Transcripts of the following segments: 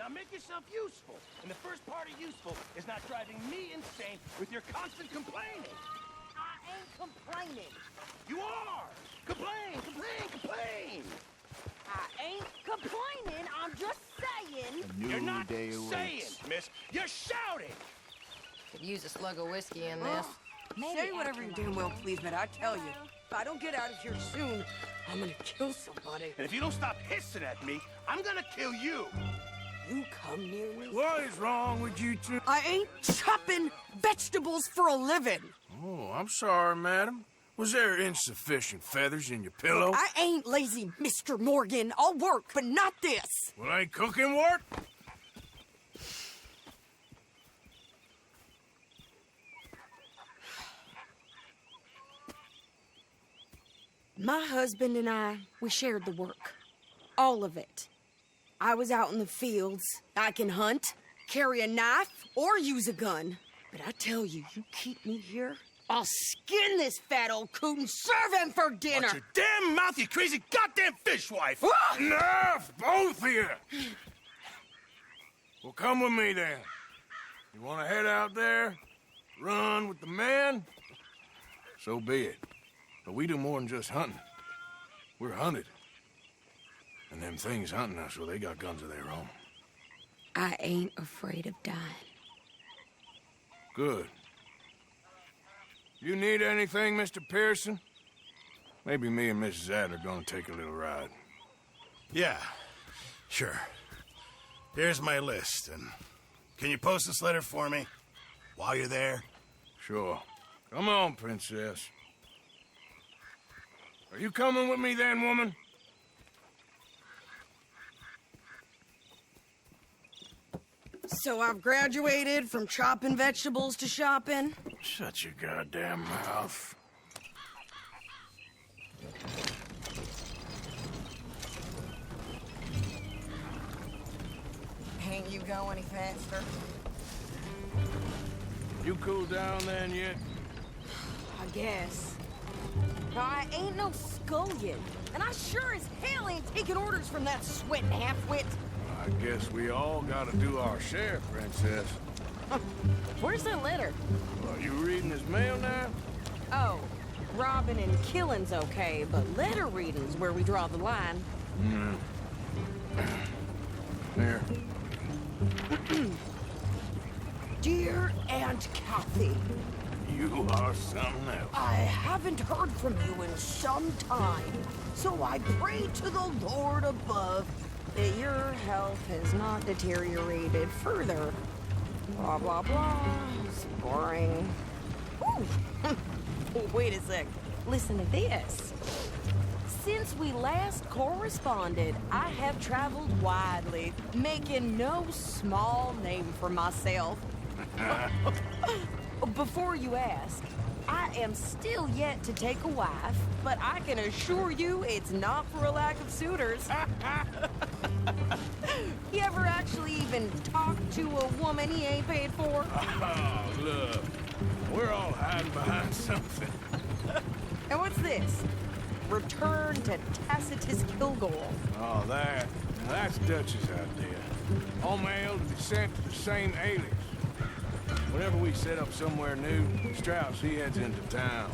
Now make yourself useful. And the first part of useful is not driving me insane with your constant complaining. I ain't complaining. You are! Complain, complain, complain! I ain't complaining. I'm just saying. You're not saying, miss. You're shouting! Could use a slug of whiskey in this. Say whatever you damn well please, but I tell you, if I don't get out of here soon, I'm gonna kill somebody. And if you don't stop hissing at me, I'm gonna kill you! You come near me. What is wrong with you two? I ain't chopping vegetables for a living. Oh, I'm sorry, madam. Was there insufficient feathers in your pillow? I ain't lazy, Mr. Morgan. I'll work, but not this. Well, ain't cooking work? My husband and I, we shared the work. All of it. I was out in the fields. I can hunt, carry a knife, or use a gun. But I tell you, you keep me here, I'll skin this fat old coot and serve him for dinner. Watch your damn mouth, you crazy goddamn fishwife! Enough, both of you! Well, come with me, then. You want to head out there, run with the men? So be it. But we do more than just hunting. We're hunted. And them things hunting us, well, they got guns of their own. I ain't afraid of dying. Good. You need anything, Mr. Pearson? Maybe me and Mrs. Adler are gonna take a little ride. Yeah, sure. Here's my list, and can you post this letter for me while you're there? Sure. Come on, Princess. Are you coming with me then, woman? So I've graduated from chopping vegetables to shopping. Shut your goddamn mouth. Ain't you go any faster? You cool down then yet? I guess. But I ain't no scullion, and I sure as hell ain't taking orders from that sweating half-wit. I guess we all gotta do our share, Princess. Where's that letter? Are you reading his mail now? Oh, robbing and killing's okay, but letter reading's where we draw the line. Here. Dear Aunt Kathy, You are something else. I haven't heard from you in some time, so I pray to the Lord above that your health has not deteriorated further. Blah, blah, blah. It's boring. Ooh. Wait a sec. Listen to this. Since we last corresponded, I have traveled widely, making no small name for myself. Before you ask, I am still yet to take a wife, but I can assure you it's not for a lack of suitors. You ever actually even talk to a woman he ain't paid for? Oh, look. We're all hiding behind something. And what's this? Return to Tacitus Kilgore. Oh, that's Dutch's idea. All mail to be sent to the same alias. Whenever we set up somewhere new, Strauss, he heads into town.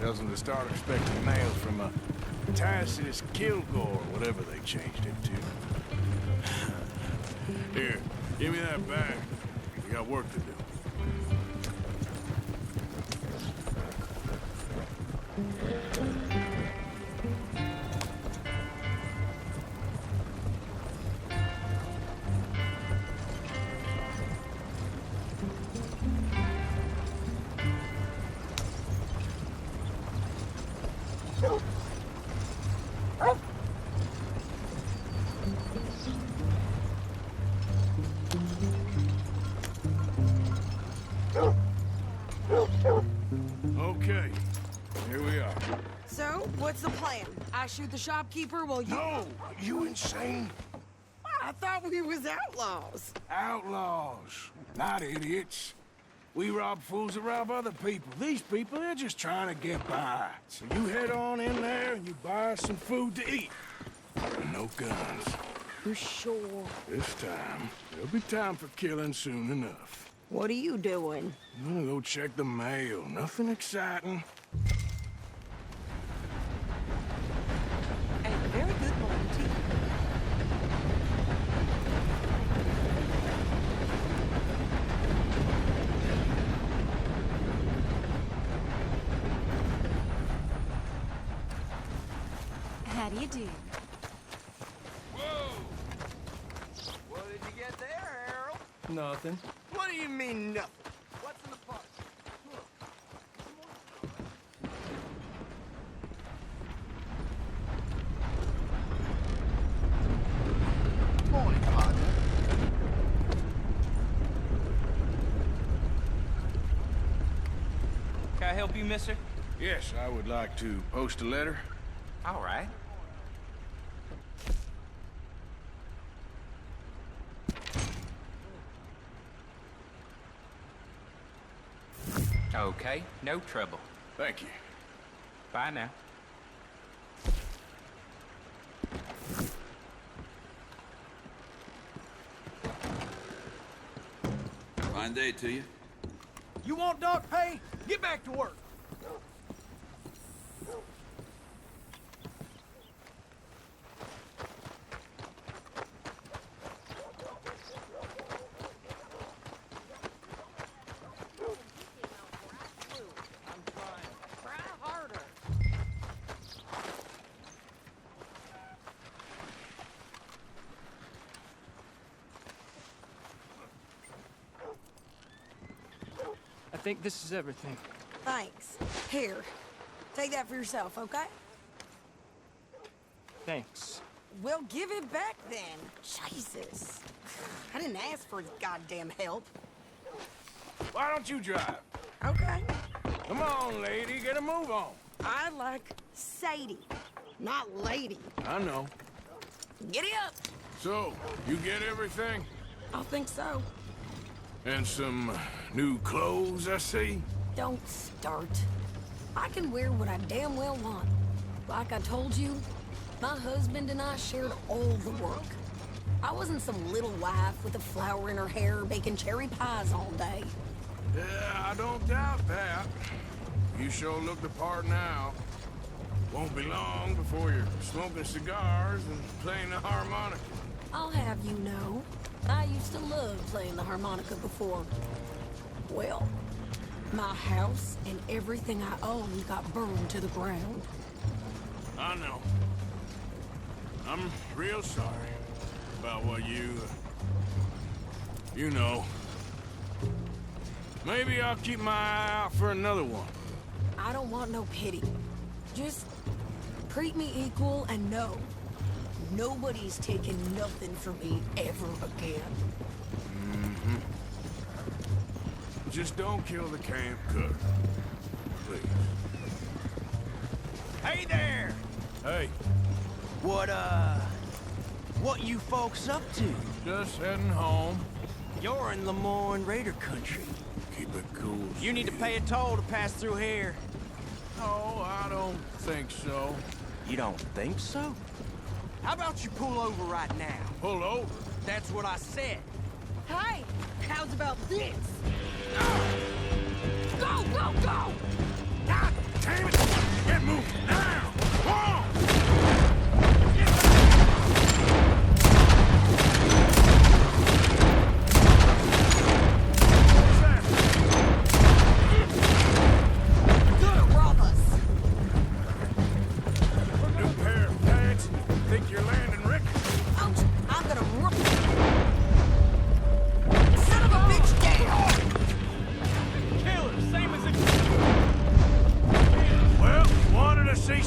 Tells them to start expecting mail from a Tacitus Kilgore, whatever they changed it to. Here, give me that bag. We got work to do. Okay, here we are. So, what's the plan? I shoot the shopkeeper while you... No! You insane? I thought we was outlaws. Outlaws, not idiots. We rob fools that rob other people. These people, they're just trying to get by. So you head on in there and you buy us some food to eat. No guns. You sure? This time, there'll be time for killing soon enough. What are you doing? I'm gonna go check the mail. Nothing exciting. A very good morning to you. How do you do? Whoa! What did you get there, Harold? Nothing. What do you mean, nothing? What's in the pot? Morning, partner. Can I help you, mister? Yes, I would like to post a letter. All right. Okay, no trouble. Thank you. Bye now. Fine day to you. You want dog pay? Get back to work. Try harder. I think this is everything. Thanks. Here. Take that for yourself, okay? Thanks. Well, give it back then. Jesus. I didn't ask for his goddamn help. Why don't you drive? Okay. Come on, lady, get a move on. I like Sadie, not lady. I know. Giddy up. So, you get everything? I think so. And some new clothes, I see? Don't start. I can wear what I damn well want. Like I told you, my husband and I shared all the work. I wasn't some little wife with a flower in her hair baking cherry pies all day. Yeah, I don't doubt that. You sure look the part now. Won't be long before you're smoking cigars and playing the harmonica. I'll have you know, I used to love playing the harmonica before. Well, my house and everything I owned got burned to the ground. I know. I'm real sorry about what you know. Maybe I'll keep my eye out for another one. I don't want no pity. Just treat me equal and know nobody's taking nothing from me ever again. Mm-hmm. Just don't kill the camp cook. Please. Hey there! Hey, What you folks up to? just heading home. You're in Lemoyne Raider country. Keep it cool. You need to pay a toll to pass through here. No, I don't think so. You don't think so? How about you pull over right now? Pull over. That's what I said. Hey, how's about this? Go, go, go! God damn it! Get moving now! Come on! Gonna rob us. New pair of pants. Think you're landing, Rick? Ouch, I'm gonna rob. Son of a bitch, down! Killer, same as it. Well, wanted to see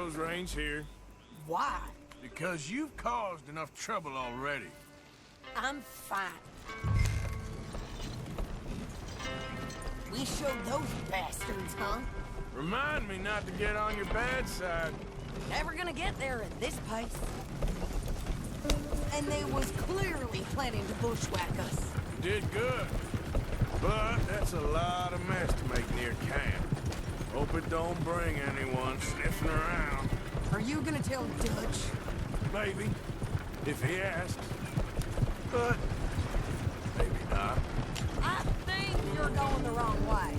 close range here. Why? Because you've caused enough trouble already. I'm fine. We showed those bastards, huh? Remind me not to get on your bad side. Never gonna get there at this pace. And they was clearly planning to bushwhack us. You did good. But that's a lot of mess to make near camp. Hope it don't bring anyone sniffing around. Are you gonna tell Dutch? Maybe, if he asks. But maybe not. I think you're going the wrong way.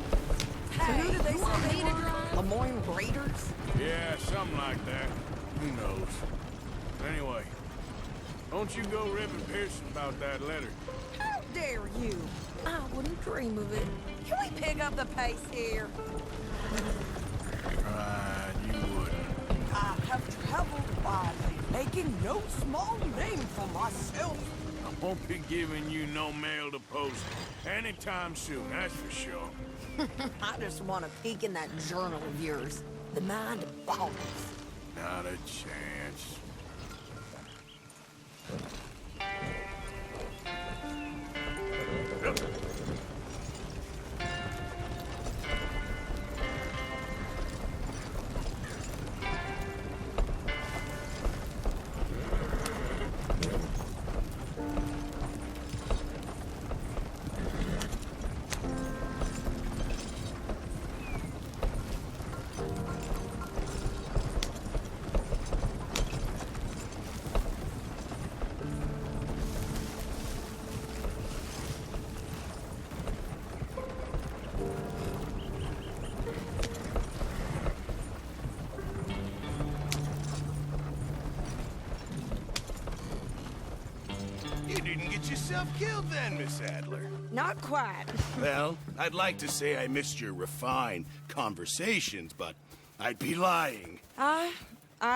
Hey, who do they you say want they me to were? drive? Lemoyne Raiders? Yeah, something like that. Who knows? Anyway, don't you go ribbing Pearson about that letter. How dare you? I wouldn't dream of it. Can we pick up the pace here? Right, you wouldn't. I have traveled widely, making no small name for myself. I won't be giving you no mail to post anytime soon, that's for sure. I just want to peek in that journal of yours. The mind boggles. Not a chance. You didn't get yourself killed then, Miss Adler. Not quite. Well, I'd like to say I missed your refined conversations, but I'd be lying. I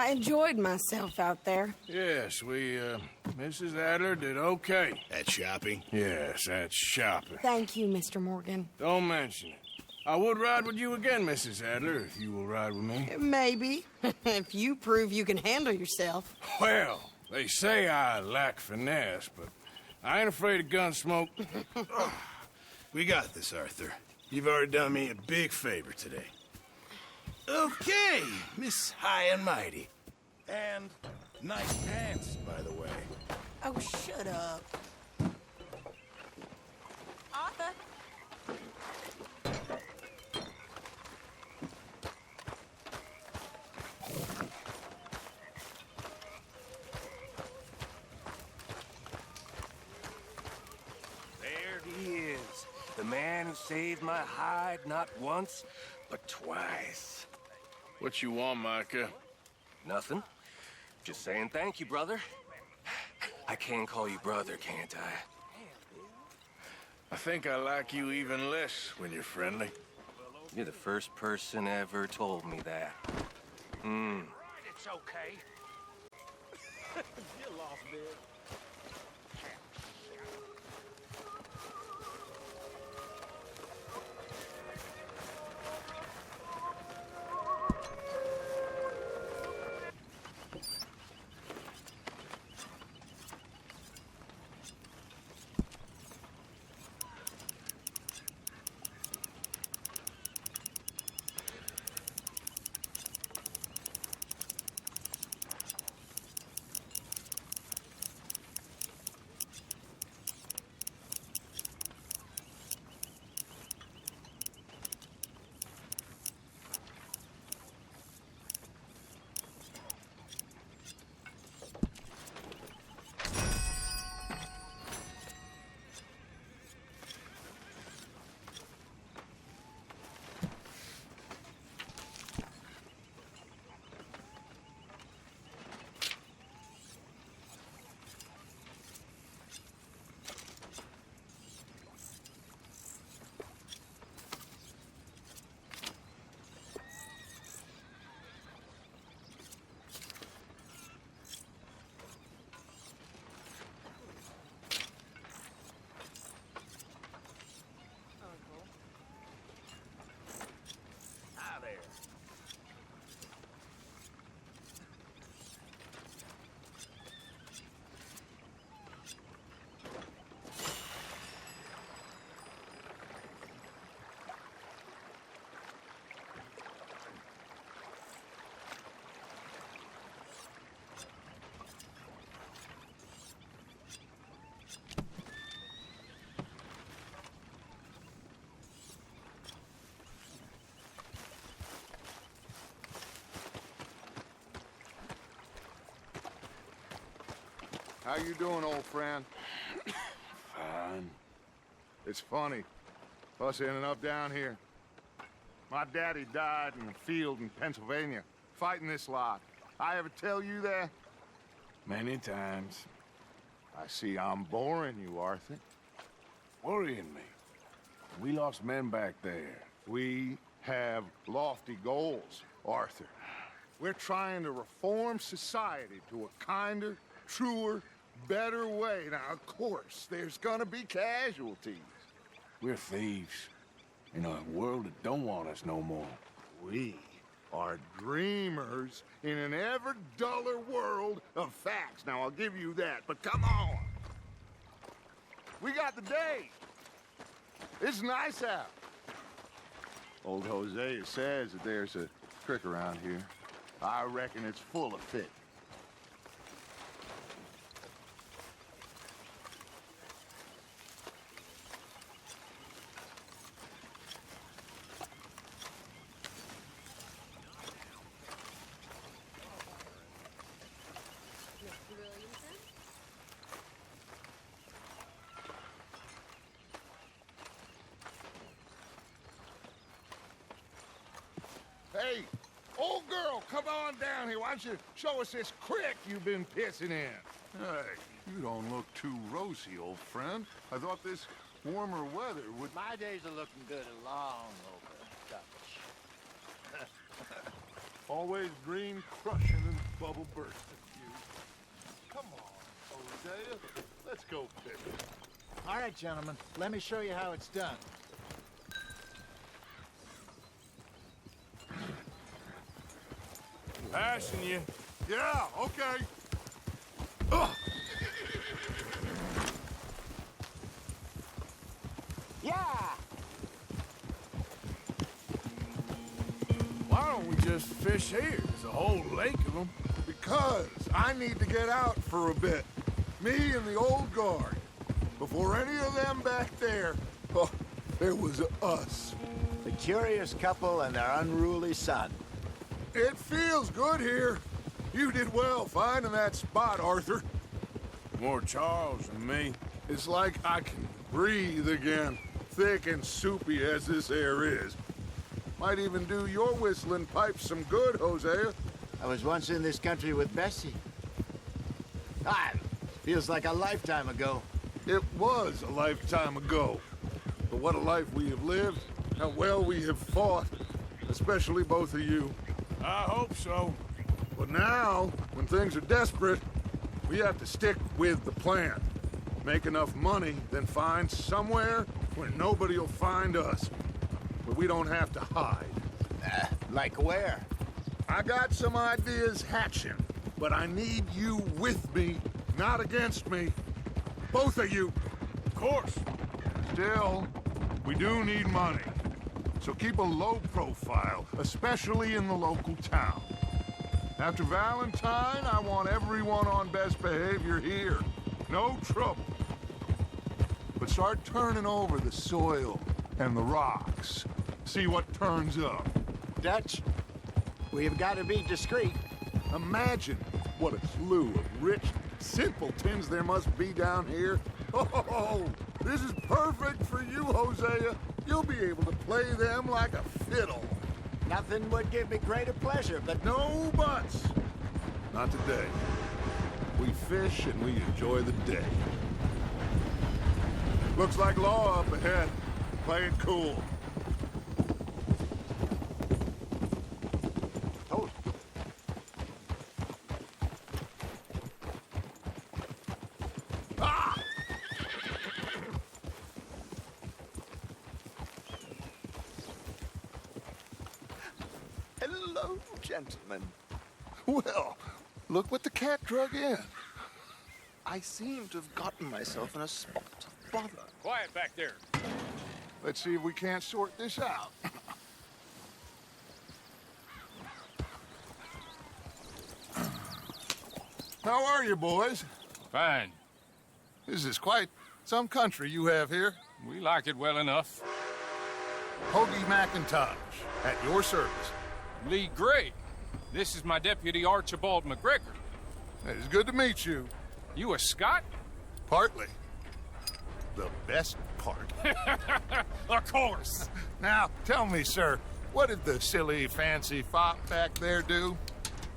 enjoyed myself out there. Yes, Mrs. Adler did okay. At shopping? Yes, that's shopping. Thank you, Mr. Morgan. Don't mention it. I would ride with you again, Mrs. Adler, if you will ride with me. Maybe. If you prove you can handle yourself. Well, they say I lack finesse, but I ain't afraid of gun smoke. We got this, Arthur. You've already done me a big favor today. Okay, Miss High and Mighty. And nice pants, by the way. Oh, shut up. Arthur. There he is. The man who saved my hide not once, but twice. What you want, Micah? Nothing. Just saying thank you, brother. I can call you brother, can't I? I think I like you even less when you're friendly. You're the first person ever told me that. It's okay. You're lost, Bill. How you doing, old friend? Fine. It's funny, us ending up down here. My daddy died in the field in Pennsylvania, fighting this lot. I ever tell you that? Many times. I see I'm boring you, Arthur. Worrying me. We lost men back there. We have lofty goals, Arthur. We're trying to reform society to a kinder, truer, better way. Now, of course, there's gonna be casualties. We're thieves in a world that don't want us no more. We are dreamers in an ever duller world of facts. Now, I'll give you that, but come on. We got the day. It's nice out. Old Hosea says that there's a creek around here. I reckon it's full of fish. Hey, old girl, come on down here. Why don't you show us this creek you've been pissing in? Hey, you don't look too rosy, old friend. I thought this warmer weather would... My days are looking good along over Dutch. Always green crushing and bubble bursting, you. Come on, Hosea. Let's go fishing. All right, gentlemen, let me show you how it's done. Passing you. Yeah, okay. Yeah! Why don't we just fish here? There's a whole lake of them. Because I need to get out for a bit. Me and the old guard. Before any of them back there, oh, there was us. The curious couple and their unruly son. It feels good here. You did well finding that spot, Arthur. More Charles than me. It's like I can breathe again, thick and soupy as this air is. Might even do your whistling pipes some good, Hosea. I was once in this country with Bessie. Feels like a lifetime ago. It was a lifetime ago. But what a life we have lived, how well we have fought, especially both of you. I hope so. But now, when things are desperate, we have to stick with the plan. Make enough money, then find somewhere where nobody will find us. Where we don't have to hide. Like where? I got some ideas hatching, but I need you with me, not against me. Both of you. Of course. Still, we do need money. So keep a low profile, especially in the local town. After Valentine, I want everyone on best behavior here. No trouble. But start turning over the soil and the rocks. See what turns up. Dutch, we've got to be discreet. Imagine what a slew of rich simpletons there must be down here. Oh, this is perfect for you, Hosea. You'll be able to play them like a fiddle. Nothing would give me greater pleasure, but No buts. Not today. We fish and we enjoy the day. Looks like law up ahead. Play it cool. Oh, Ah! hello, gentlemen. Well, look what the cat drug in. I seem to have gotten myself in a spot of bother. Quiet back there. Let's see if we can't sort this out. How are you, boys? Fine. This is quite some country you have here. We like it well enough. Hoagie McIntosh, at your service. Lee Gray. This is my deputy Archibald McGregor. It is good to meet you. You a Scot? Partly. The best part. Of course. Now, tell me, sir, what did the silly, fancy fop back there do?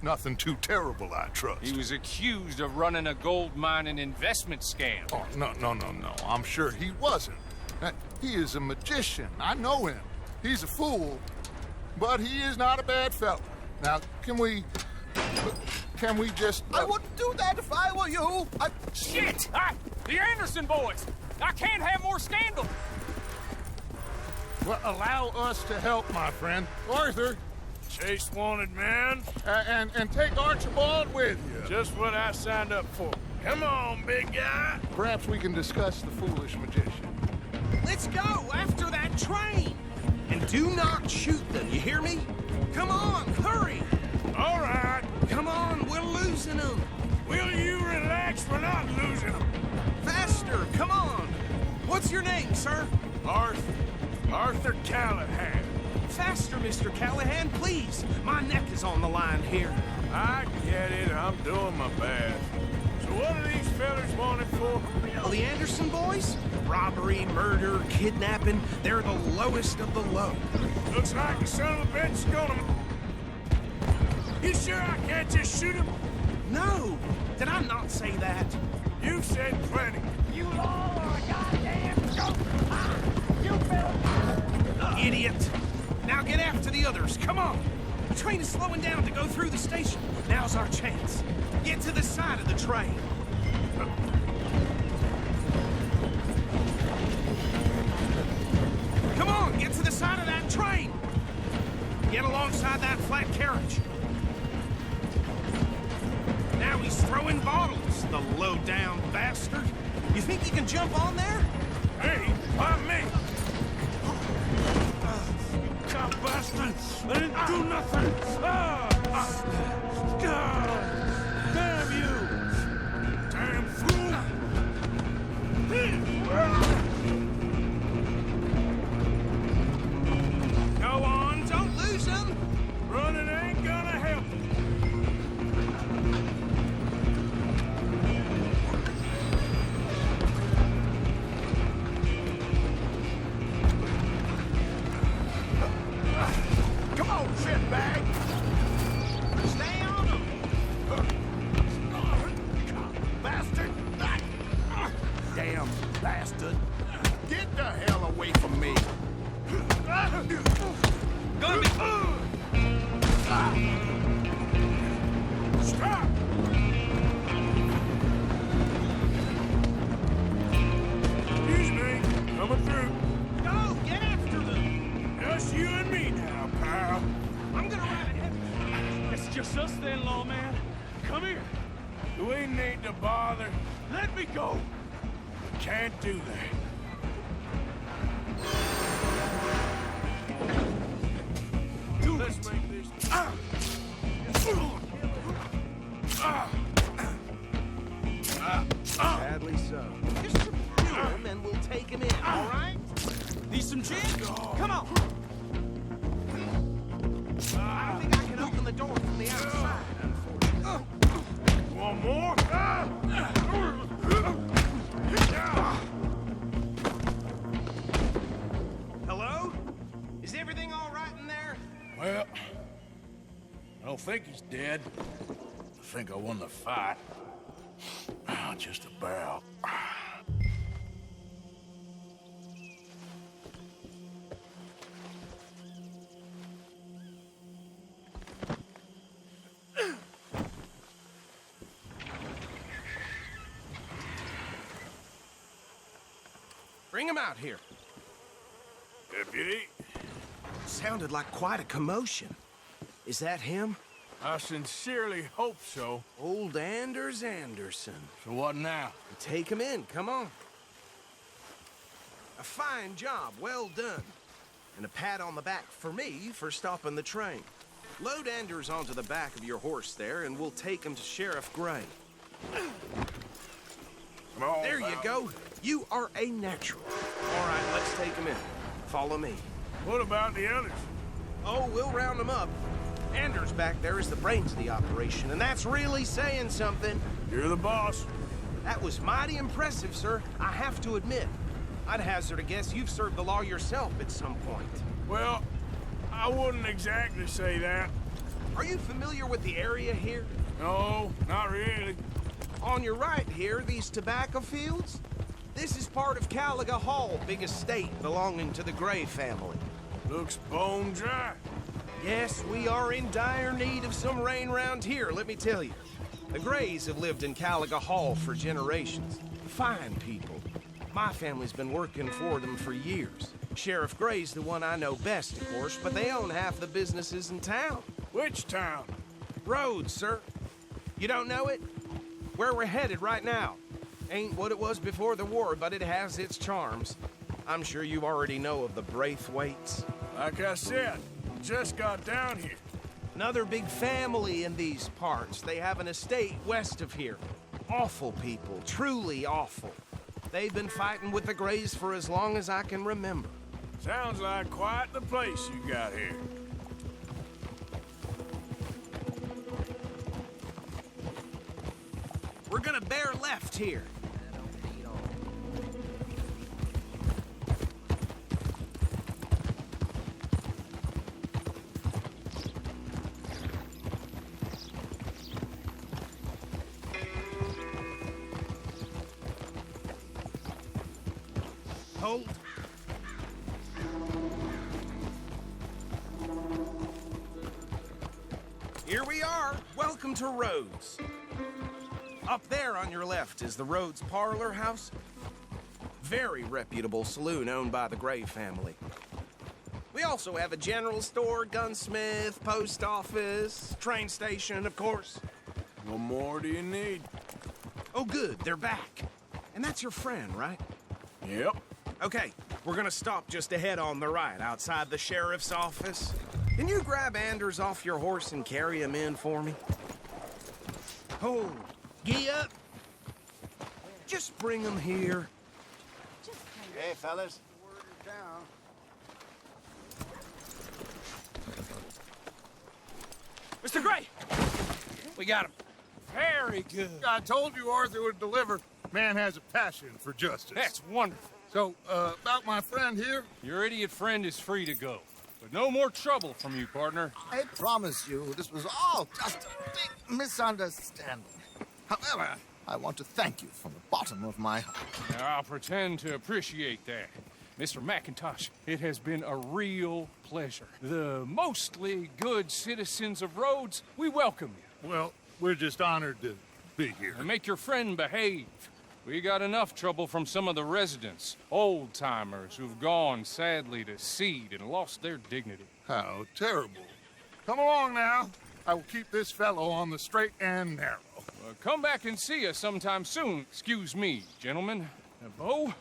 Nothing too terrible, I trust. He was accused of running a gold mining investment scam. Oh, no. I'm sure he wasn't. He is a magician. I know him. He's a fool, but he is not a bad fellow. Now, can we just... I wouldn't do that if I were you. Shit! The Anderson boys! I can't have more scandal! Well, allow us to help, my friend. Arthur, Chase wanted man. and take Archibald with you. Just what I signed up for. Come on, big guy. Perhaps we can discuss the foolish magician. Let's go after that train! And do not shoot them, you hear me? Come on, hurry! All right. Come on, we're losing them! Will you relax? We're not losing them. Faster, come on! What's your name, sir? Arthur Callahan. Faster, Mr. Callahan, please! My neck is on the line here. I get it. I'm doing my best. So what are these fellas wanted for? Well, the Anderson boys? Robbery, murder, kidnapping. They're the lowest of the low. Looks like the son of a bitch is gonna... You sure I can't just shoot him? No! Did I not say that? You said plenty. You all are a goddamn joke! You fellas! Idiot! Now get after the others, come on! The train is slowing down to go through the station. Now's our chance. Get to the side of the train. Come on, get to the side of that train! Get alongside that flat carriage. Now he's throwing bottles, the low-down bastard. You think he can jump on there? Hey, why me? Cop bastard! I didn't do nothing! God! Damn you! Damn fool! Go on, don't lose him! Running ain't gonna help. Come on, shitbag! Stay on him! Bastard! Damn bastard. Get the hell away from me! Gonna be... Stop! Excuse me, coming through. Go, get after them! Just you and me now, pal. I'm gonna ride ahead. It's just us then, lawman. Come here. Do we need to bother? Let me go. Can't do that. Let's make this... Sadly so. Just subdue him and we'll take him in, all right? Need some gin? Come on! I don't think I can open the door from the outside, unfortunately. One more? Hello? Is everything all right in there? Well, I don't think he's dead. I think I won the fight. Just about. Bring him out here. Deputy? Sounded like quite a commotion. Is that him? I sincerely hope so. Old Anders Anderson. So what now? Take him in, come on. A fine job, well done. And a pat on the back for me for stopping the train. Load Anders onto the back of your horse there, and we'll take him to Sheriff Gray. Come on, There you go. You are a natural. All right, let's take him in. Follow me. What about the others? Oh, we'll round them up. Anders back there is the brains of the operation, and that's really saying something. You're the boss. That was mighty impressive, sir. I have to admit. I'd hazard a guess you've served the law yourself at some point. Well, I wouldn't exactly say that. Are you familiar with the area here? No, not really. On your right here, these tobacco fields? This is part of Caliga Hall, big estate belonging to the Gray family. Looks bone dry. Yes, we are in dire need of some rain round here, let me tell you. The Grays have lived in Caliga Hall for generations. Fine people. My family's been working for them for years. Sheriff Gray's the one I know best, of course, but they own half the businesses in town. Which town? Rhodes, sir. You don't know it? Where we're headed right now. Ain't what it was before the war, but it has its charms. I'm sure you already know of the Braithwaites. Like I said, just got down here. Another big family in these parts. They have an estate west of here. Awful people, truly awful. They've been fighting with the Grays for as long as I can remember. Sounds like quite the place you got here. We're gonna bear left here. Hold. Here we are. Welcome to Rhodes. Up there on your left is the Rhodes Parlor House. Very reputable saloon owned by the Gray family. We also have a general store, gunsmith, post office, train station, of course. What more do you need? Oh, good. They're back. And that's your friend, right? Yep. Okay, we're gonna stop just ahead on the right, outside the sheriff's office. Can you grab Anders off your horse and carry him in for me? Oh, gee up. Just bring him here. Hey, fellas. Mr. Gray! We got him. Very good. I told you Arthur would deliver. Man has a passion for justice. That's wonderful. So, about my friend here? Your idiot friend is free to go. But no more trouble from you, partner. I promise you, this was all just a big misunderstanding. However, I want to thank you from the bottom of my heart. Now, I'll pretend to appreciate that. Mr. McIntosh, it has been a real pleasure. The mostly good citizens of Rhodes, we welcome you. Well, we're just honored to be here. And make your friend behave. We got enough trouble from some of the residents, old-timers who've gone, sadly, to seed and lost their dignity. How terrible. Come along now. I will keep this fellow on the straight and narrow. Come back and see us sometime soon. Excuse me, gentlemen. Bo,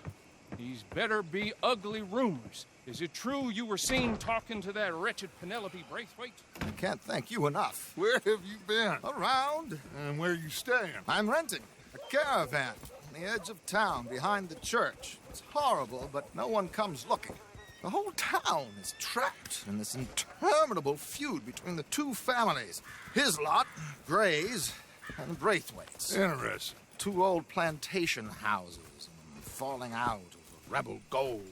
these better be ugly rumors. Is it true you were seen talking to that wretched Penelope Braithwaite? I can't thank you enough. Where have you been? Around. And where are you staying? I'm renting a caravan on the edge of town behind the church. It's horrible, but no one comes looking. The whole town is trapped in this interminable feud between the two families. His lot, Gray's, and Braithwaite's. Interesting. Two old plantation houses, and falling out over rebel gold,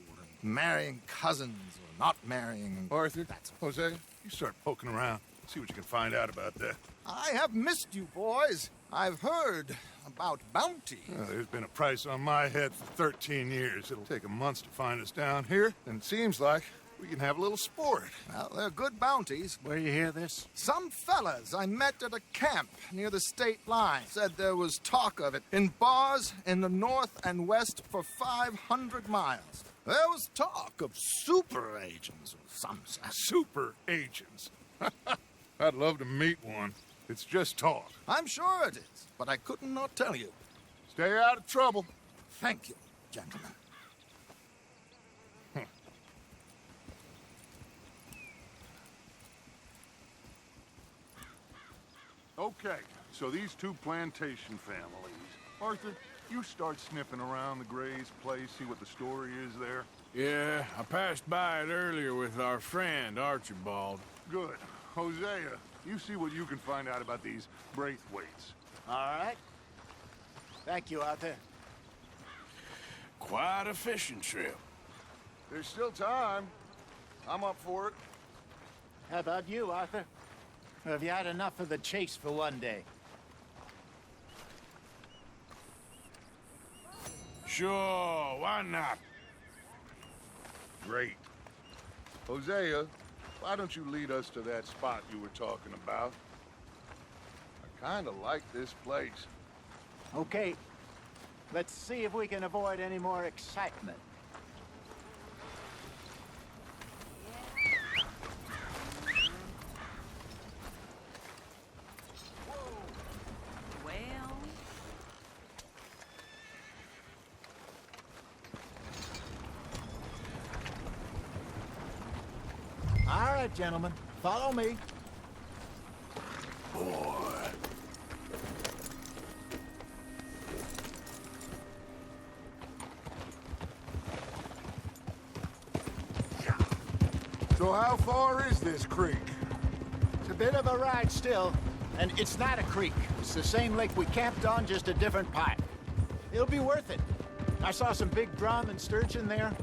and marrying cousins or not marrying. And Arthur, that's Jose, you start poking around. See what you can find out about that. I have missed you, boys. I've heard about bounty. There's been a price on my head for 13 years. It'll take a month to find us down here, and it seems like we can have a little sport. Well, they're good bounties. Where you hear this? Some fellas I met at a camp near the state line said there was talk of it in bars in the north and west for 500 miles. There was talk of super agents of some sort. Super agents. I'd love to meet one. It's just talk. I'm sure it is, but I couldn't not tell you. Stay out of trouble. Thank you, gentlemen. Okay, so these two plantation families. Arthur, you start sniffing around the Gray's place, see what the story is there. Yeah, I passed by it earlier with our friend, Archibald. Good. Hosea, you see what you can find out about these Braithwaites. All right. Thank you, Arthur. Quite a fishing trip. There's still time. I'm up for it. How about you, Arthur? Or have you had enough of the chase for one day? Sure, why not? Great. Hosea, why don't you lead us to that spot you were talking about? I kind of like this place. Okay. Let's see if we can avoid any more excitement. Well... All right, gentlemen. Follow me. Boy. So how far is this creek? It's a bit of a ride still, and it's not a creek. It's the same lake we camped on, just a different part. It'll be worth it. I saw some big drum and sturgeon there.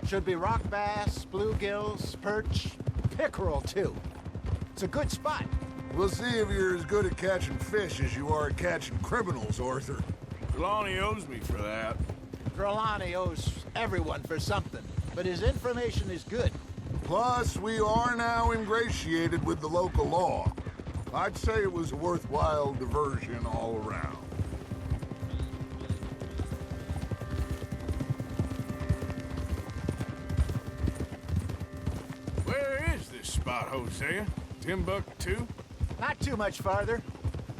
Should be rock bass, bluegills, perch, pickerel too. It's a good spot. We'll see if you're as good at catching fish as you are at catching criminals, Arthur. Trelawney owes me for that. Trelawney owes everyone for something, but his information is good. Plus, we are now ingratiated with the local law. I'd say it was a worthwhile diversion all around. Where is this spot, Hosea? Timbuktu? Not too much farther.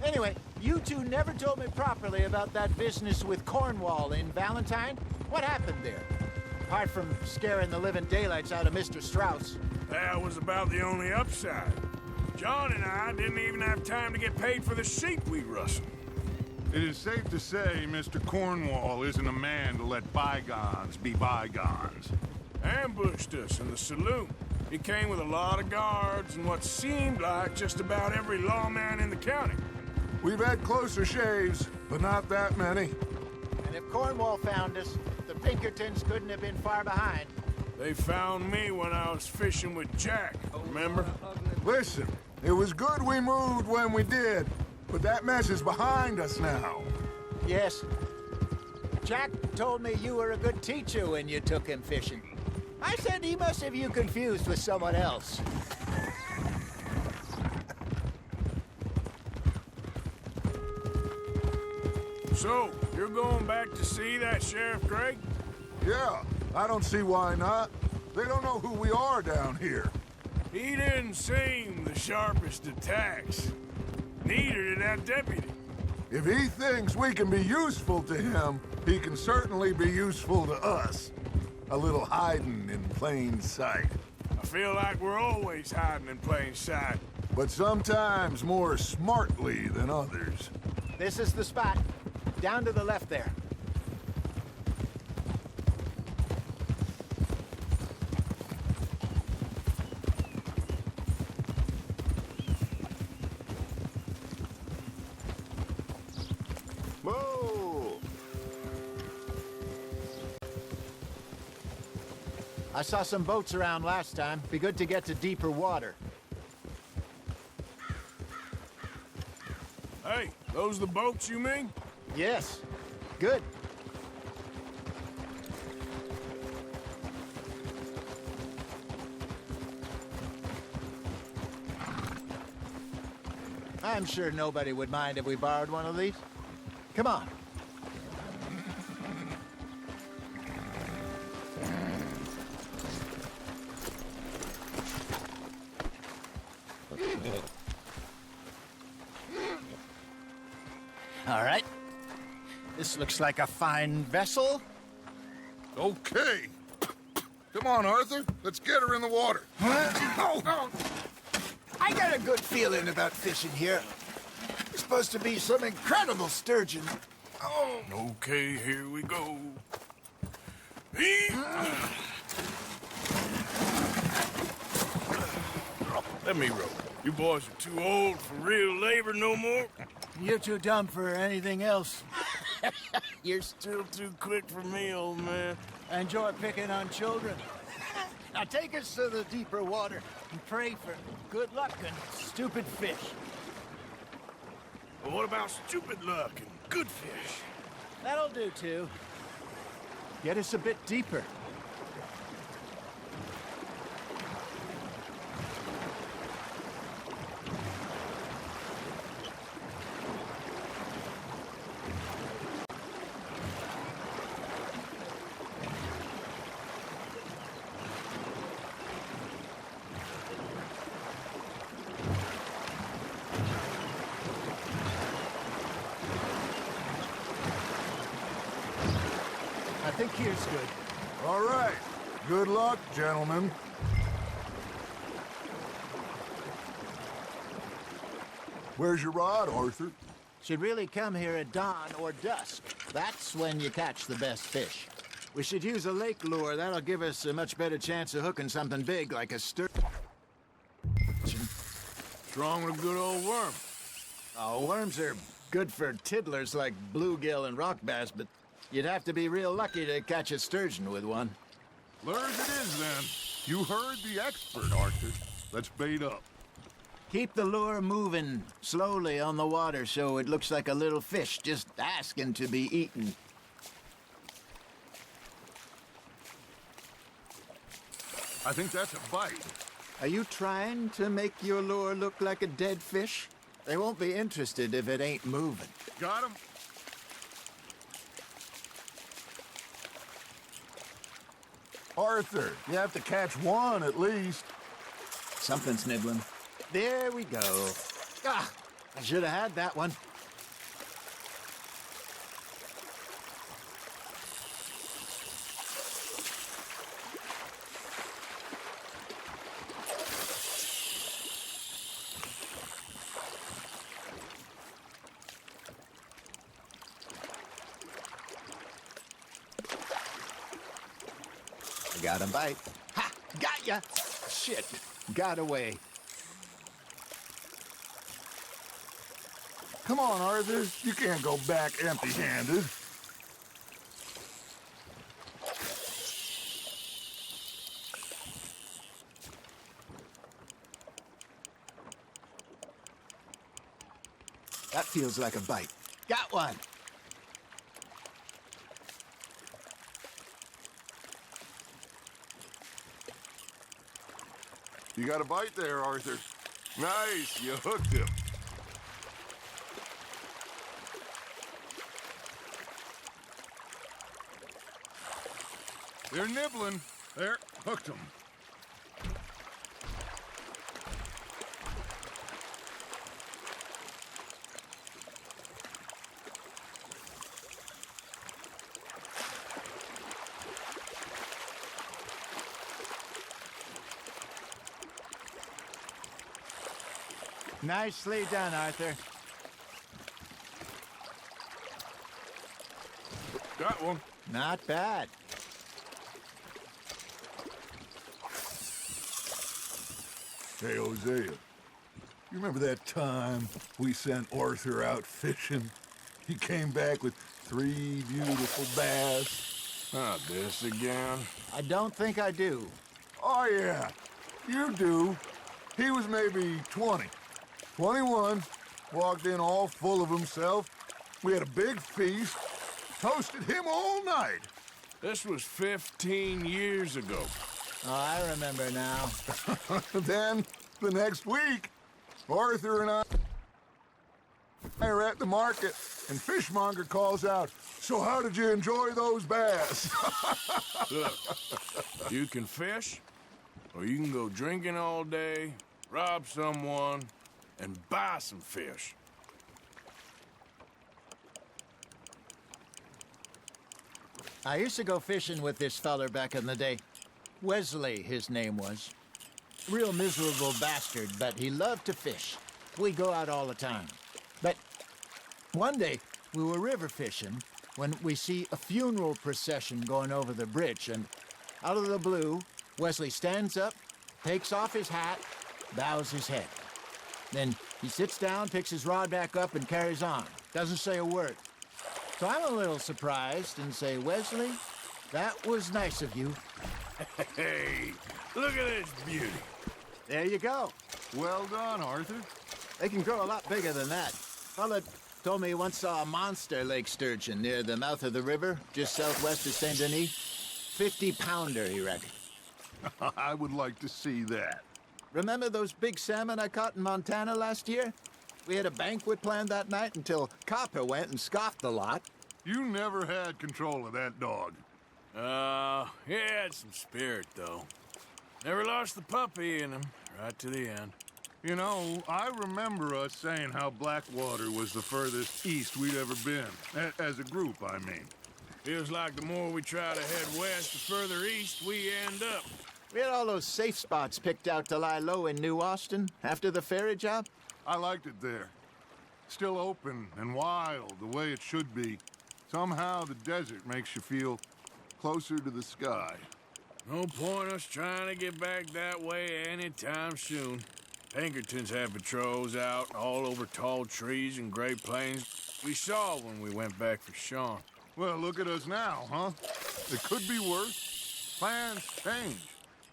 Anyway, you two never told me properly about that business with Cornwall in Valentine. What happened there? Apart from scaring the living daylights out of Mr. Strauss. That was about the only upside. John and I didn't even have time to get paid for the sheep we rustled. It is safe to say Mr. Cornwall isn't a man to let bygones be bygones. Ambushed us in the saloon. He came with a lot of guards and what seemed like just about every lawman in the county. We've had closer shaves, but not that many. And if Cornwall found us, the Pinkertons couldn't have been far behind. They found me when I was fishing with Jack, remember? Listen, it was good we moved when we did, but that mess is behind us now. Yes. Jack told me you were a good teacher when you took him fishing. I said he must have you confused with someone else. So, you're going back to see that Sheriff Craig? Yeah, I don't see why not. They don't know who we are down here. He didn't seem the sharpest attacks. Neither did that deputy. If he thinks we can be useful to him, he can certainly be useful to us. A little hiding in plain sight. I feel like we're always hiding in plain sight. But sometimes more smartly than others. This is the spot. Down to the left there. Whoa! I saw some boats around last time. Be good to get to deeper water. Hey, those the boats you mean? Yes. Good. I'm sure nobody would mind if we borrowed one of these. Come on. All right. This looks like a fine vessel. Okay. Come on, Arthur. Let's get her in the water. Oh. I got a good feeling about fishing here. There's supposed to be some incredible sturgeon. Oh. Okay, here we go. Let me row. You boys are too old for real labor no more. You're too dumb for anything else. You're still too quick for me, old man. Enjoy picking on children. Now take us to the deeper water and pray for good luck and stupid fish. Well, what about stupid luck and good fish? That'll do, too. Get us a bit deeper. I think here's good. All right. Good luck, gentlemen. Where's your rod, Arthur? Should really come here at dawn or dusk. That's when you catch the best fish. We should use a lake lure. That'll give us a much better chance of hooking something big like a sturgeon. What's wrong with a good old worm? Oh, worms are good for tiddlers like bluegill and rock bass, but you'd have to be real lucky to catch a sturgeon with one. Lures it is, then. You heard the expert, Arthur. Let's bait up. Keep the lure moving slowly on the water so it looks like a little fish just asking to be eaten. I think that's a bite. Are you trying to make your lure look like a dead fish? They won't be interested if it ain't moving. Got him. Arthur, you have to catch one at least. Something's nibbling. There we go. Ah, I should have had that one. I got a bite. Ha! Got ya! Shit. Got away. Come on, Arthur. You can't go back empty-handed. That feels like a bite. Got one! You got a bite there, Arthur. Nice, you hooked him. They're nibbling. There, hooked them. Nicely done, Arthur. Got one. Not bad. Hey, Hosea, you remember that time we sent Arthur out fishing? He came back with 3 beautiful bass. Not this again. I don't think I do. Oh, yeah, you do. He was maybe 20, 21, walked in all full of himself. We had a big feast, toasted him all night. This was 15 years ago. Oh, I remember now. Then, the next week, Arthur and I are at the market, and Fishmonger calls out, "So how did you enjoy those bass?" Look, you can fish, or you can go drinking all day, rob someone, and buy some fish. I used to go fishing with this feller back in the day. Wesley, his name was. Real miserable bastard, but he loved to fish. We'd go out all the time. But one day, we were river fishing when we see a funeral procession going over the bridge, and out of the blue, Wesley stands up, takes off his hat, bows his head. Then he sits down, picks his rod back up, and carries on. Doesn't say a word. So I'm a little surprised and say, Wesley, that was nice of you. Hey, look at this beauty. There you go. Well done, Arthur. They can grow a lot bigger than that. Fella told me he once saw a monster lake sturgeon near the mouth of the river, just southwest of Saint Denis. 50-pounder, he reckoned. I would like to see that. Remember those big salmon I caught in Montana last year? We had a banquet planned that night until Copper went and scoffed the lot. You never had control of that dog. He had some spirit, though. Never lost the puppy in him, right to the end. You know, I remember us saying how Blackwater was the furthest east we'd ever been. As a group, I mean. Feels like the more we try to head west, the further east we end up. We had all those safe spots picked out to lie low in New Austin after the ferry job. I liked it there. Still open and wild, the way it should be. Somehow the desert makes you feel closer to the sky. No point us trying to get back that way anytime soon. Pinkertons have patrols out all over tall trees and Great Plains. We saw when we went back for Sean. Well, look at us now, huh? It could be worse. Plans change.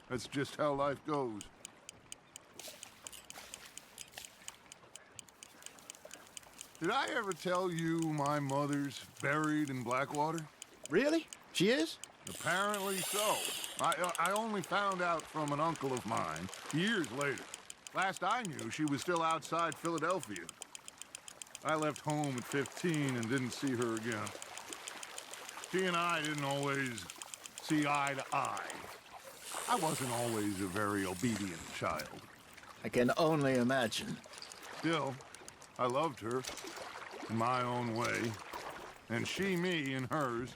That's just how life goes. Did I ever tell you my mother's buried in Blackwater? Really? She is? Apparently so. I only found out from an uncle of mine years later. Last I knew, she was still outside Philadelphia. I left home at 15 and didn't see her again. She and I didn't always see eye to eye. I wasn't always a very obedient child. I can only imagine. Still, I loved her in my own way, and she me in hers.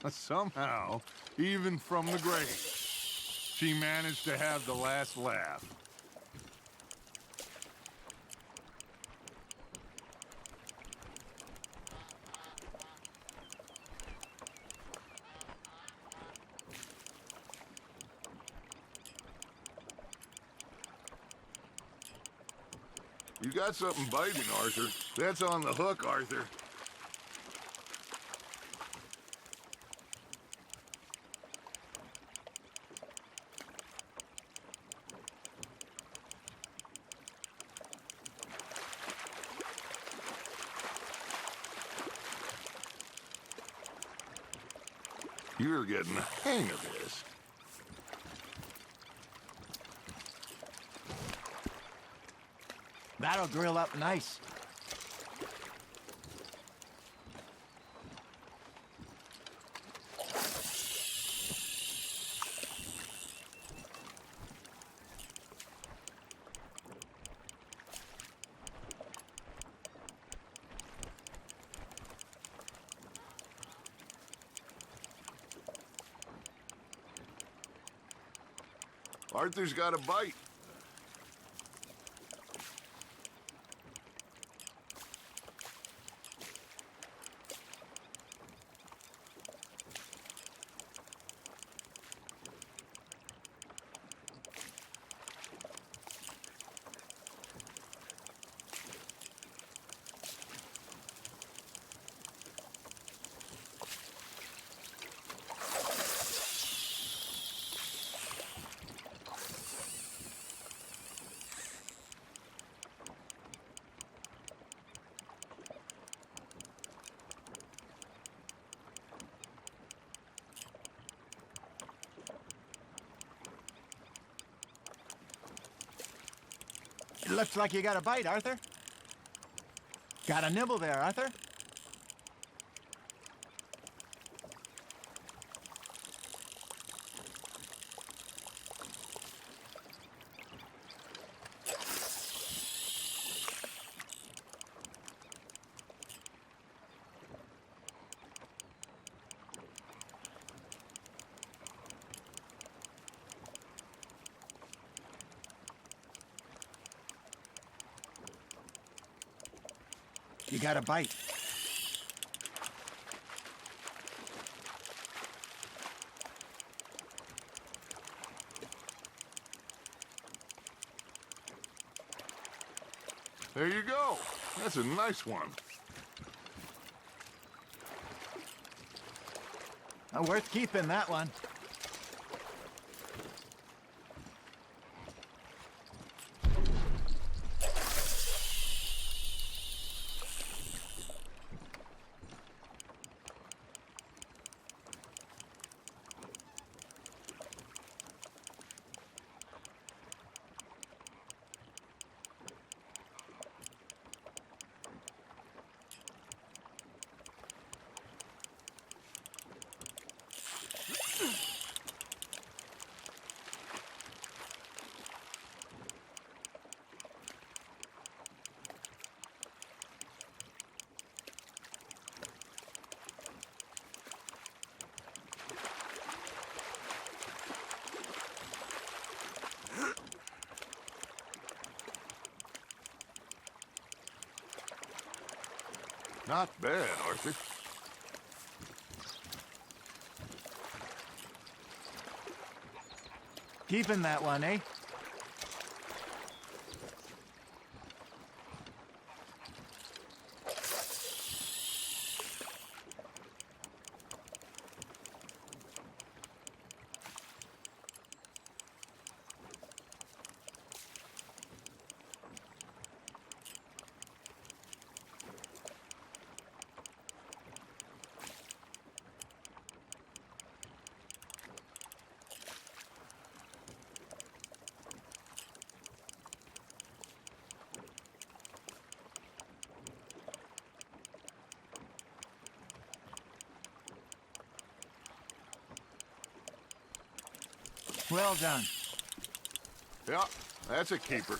Somehow, even from the grave, she managed to have the last laugh. You got something biting, Arthur. That's on the hook, Arthur. You're getting the hang of this. That'll grill up nice. Arthur's got a bite. It looks like you got a bite, Arthur. Got a nibble there, Arthur. You got a bite. There you go. That's a nice one. Worth keeping, that one. Not bad, Arthur. Keeping that one, eh? Well done. Yeah, that's a keeper.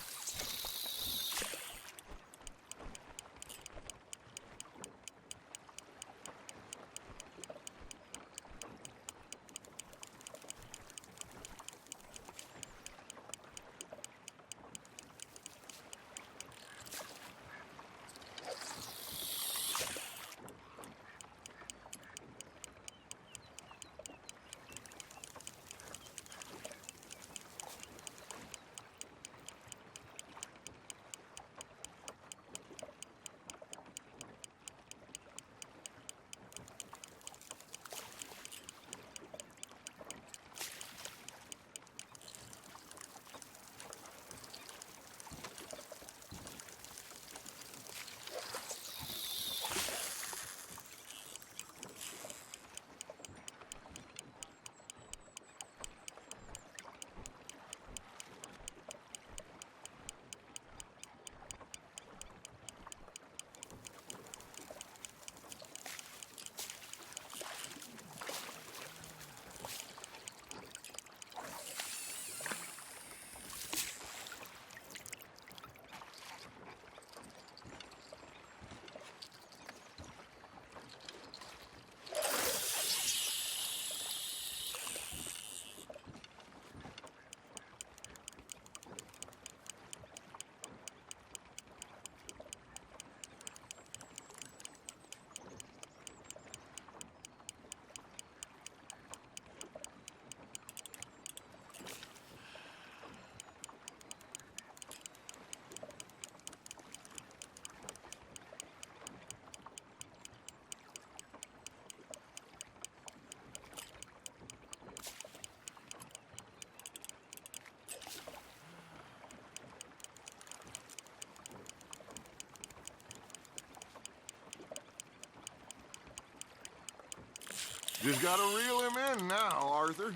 Just gotta reel him in now, Arthur.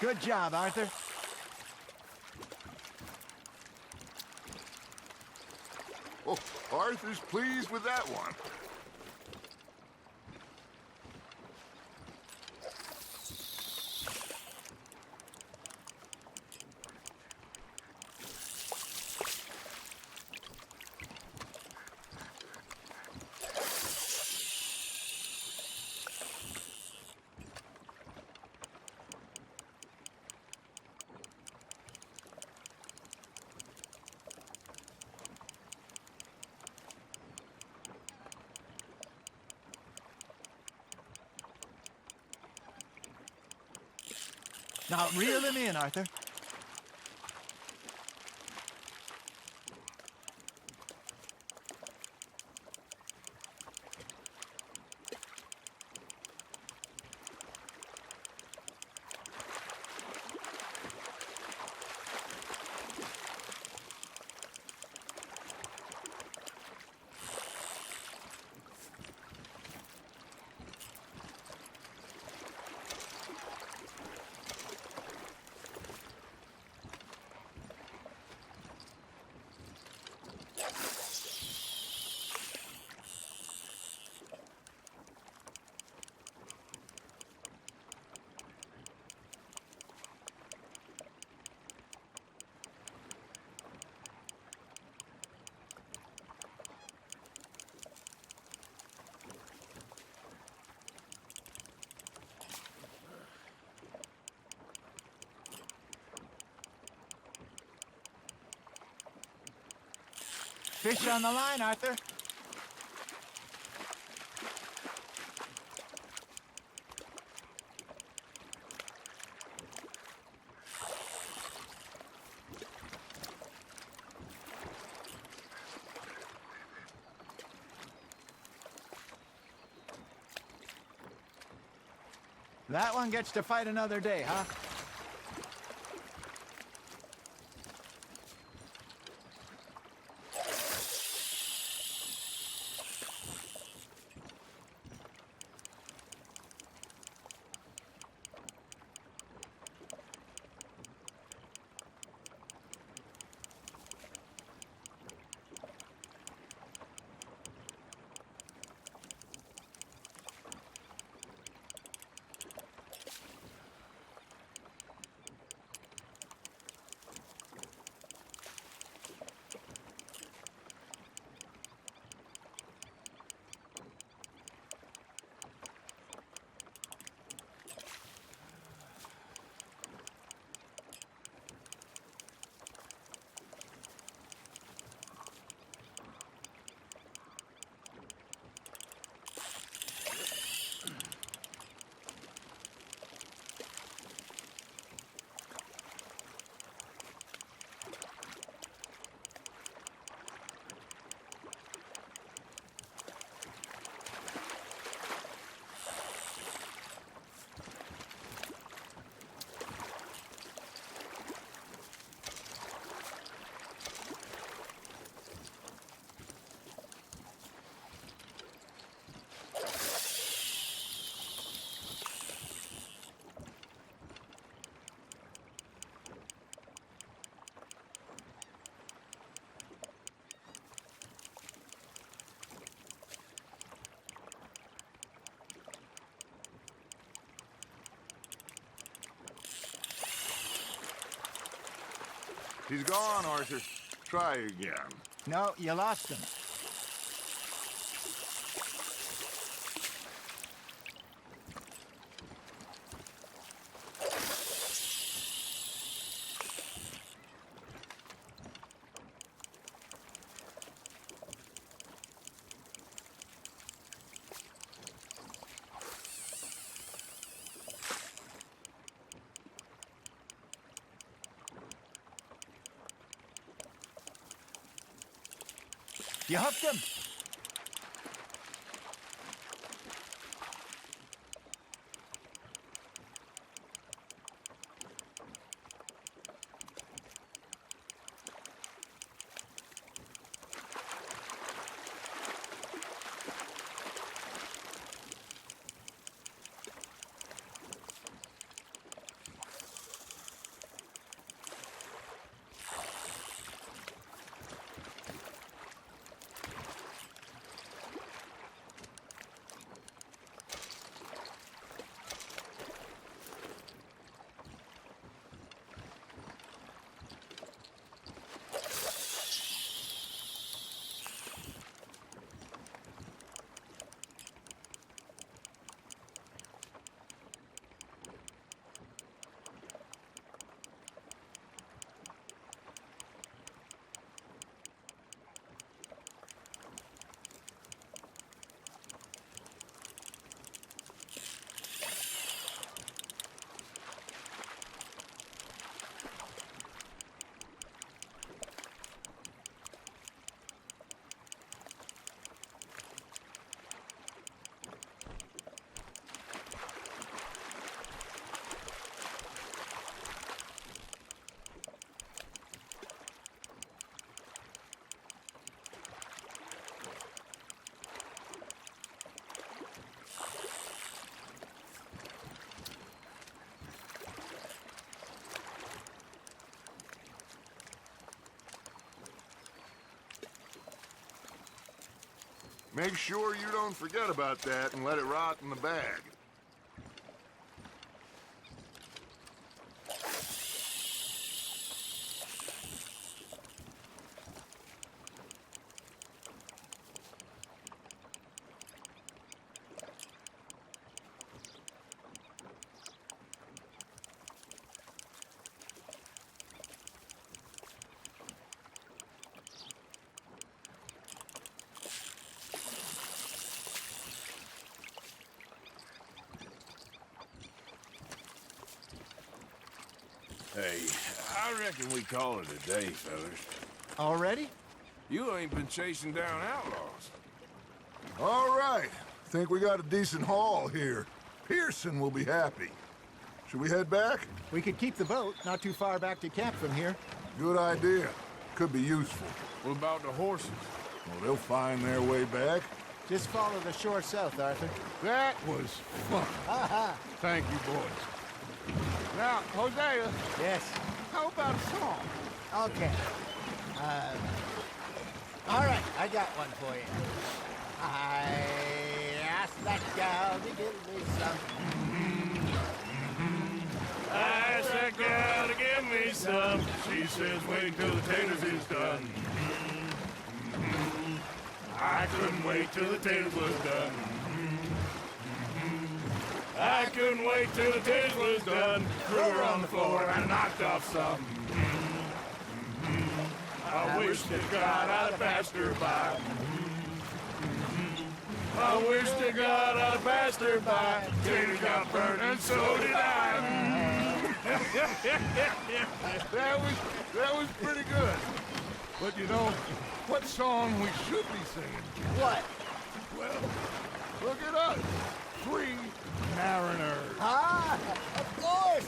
Good job, Arthur. Oh, Arthur's pleased with that one. Now reel him in, Arthur. Fish on the line, Arthur. That one gets to fight another day, huh? He's gone, Arthur. Try again. No, you lost him. You hooked him. Make sure you don't forget about that and let it rot in the bag. Hey, I reckon we call it a day, fellas. Already? You ain't been chasing down outlaws. All right. Think we got a decent haul here. Pearson will be happy. Should we head back? We could keep the boat not too far back to camp from here. Good idea. Could be useful. What about the horses? Well, they'll find their way back. Just follow the shore south, Arthur. That was fun. Thank you, boys. Now, Hosea, Yes. how about a song? Okay. All right, I got one for you. I asked that gal to give me some. I asked that gal to give me some. She says, wait till the taters is done. I couldn't wait till the taters was done. I couldn't wait till the taters was done. Threw her on the floor and I knocked off some. I wish to God I'd have passed her by. I wish to God I'd have passed her by. Tater got burned and so did I. that was pretty good. But you know, what song we should be singing? What? Well, look at us. 3 mariners. Ah, of course.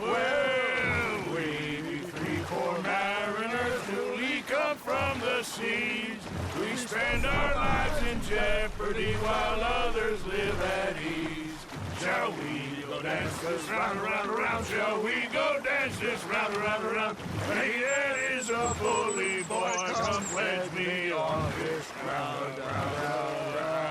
Well, we 3-4 mariners newly come from the seas. We spend our lives in jeopardy while others live at ease. Shall we go dance this round, around, around? Shall we go dance this round, around, around? Hey, that is a bully boy. Come pledge me on this ground, round, round, round.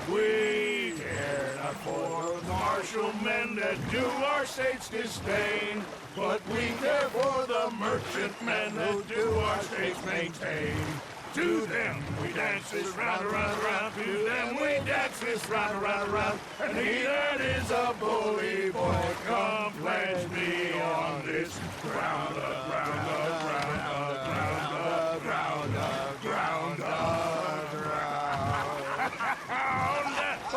We care not for the martial men that do our state's disdain, but we care for the merchant men that do our state's maintain. To them we dance this round, around, around. To them we dance this round, around, around. And he that is a bully boy, come pledge me on this ground, ground, ground, ground, ground, ground, ground.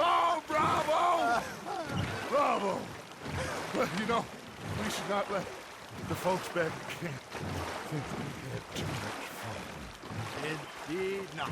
Oh, bravo! Bravo! Well, you know, we should not let the folks back at camp think we had too much fun. Indeed not.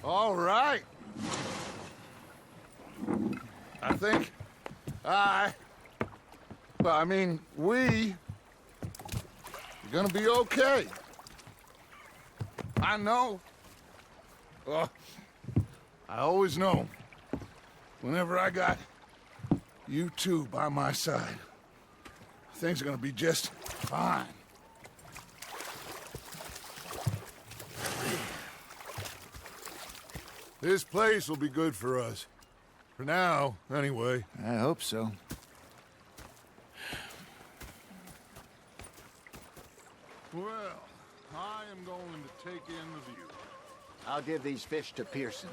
All right. I think we are gonna be okay. I know. I always know. Whenever I got you two by my side, things are gonna be just fine. This place will be good for us. For now, anyway. I hope so. Well, I am going to take in the view. I'll give these fish to Pearson.